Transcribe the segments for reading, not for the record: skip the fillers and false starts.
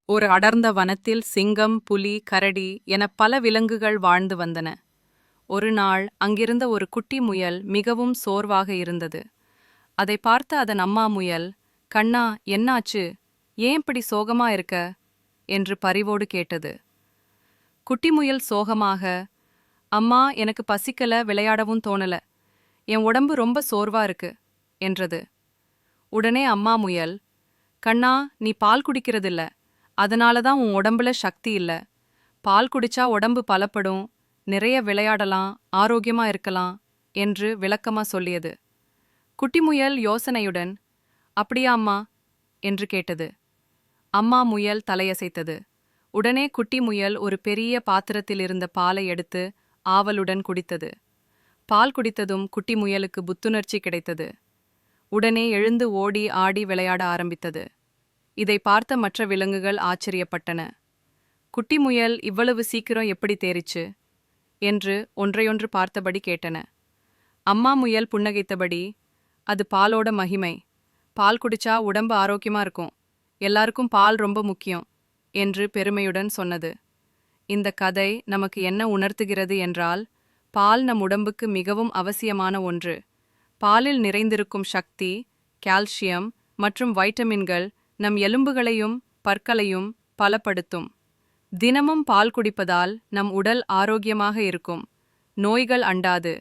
ஒரு அடர்ந்த வனத்தில் சிங்கம், புலி, கரடி என பல விலங்குகள் வாழ்ந்து வந்தன. ஒரு நாள் அங்கிருந்த ஒரு குட்டி முயல் மிகவும் சோர்வாக இருந்தது. அதை பார்த்த அதன் அம்மா முயல், "கண்ணா, என்னாச்சு? ஏன் இப்படி சோகமா இருக்க?" என்று பரிவோடு கேட்டது. குட்டி முயல் சோகமாக, "அம்மா, எனக்கு பசிக்கல, விளையாடவும் தோணல. என் உடம்பு ரொம்ப சோர்வா இருக்கு" என்றது. உடனே அம்மா முயல், "கண்ணா, நீ பால் குடிக்கிறதில்ல, அதனால தான் உன் உடம்புல சக்தி இல்ல. பால் குடிச்சா உடம்பு பலப்படும், நிறைய விளையாடலாம், ஆரோக்கியமா இருக்கலாம்" என்று விளக்கமா சொல்லியது. குட்டி முயல் யோசனையுடன், "அப்படியா அம்மா?" என்று கேட்டது. அம்மா முயல் தலையசைத்தது. உடனே குட்டி முயல் ஒரு பெரிய பாத்திரத்தில் இருந்த பாலை எடுத்து ஆவலுடன் குடித்தது. பால் குடித்ததும் குட்டி முயலுக்கு புத்துணர்ச்சி கிடைத்தது. உடனே எழுந்து ஓடி ஆடி விளையாட ஆரம்பித்தது. இதை பார்த்த மற்ற விலங்குகள் ஆச்சரியப்பட்டன. குட்டி முயல் இவ்வளவு சீக்கிரம் எப்படி தேறிச்சு என்று ஒன்றையொன்று பார்த்தபடி கேட்டன. அம்மா முயல் புன்னகைத்தபடி, "அது பாலோட மகிமை. பால் குடிச்சா உடம்பு ஆரோக்கியமா இருக்கும். எல்லாருக்கும் பால் ரொம்ப முக்கியம்" என்று பெருமையுடன் சொன்னது. இந்த கதை நமக்கு என்ன உணர்த்துகிறது என்றால், பால் நம் உடம்புக்கு மிகவும் அவசியமான ஒன்று. பாலில் நிறைந்திருக்கும் சக்தி, கால்சியம் மற்றும் வைட்டமின்கள் நம் எலும்புகளையும் பற்களையும் பலப்படுத்தும். தினமும் பால் குடிப்பதால் நம் உடல் ஆரோக்கியமாக இருக்கும், நோய்கள் அண்டாது.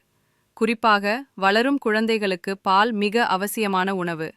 குறிப்பாக வளரும் குழந்தைகளுக்கு பால் மிக அவசியமான உணவு.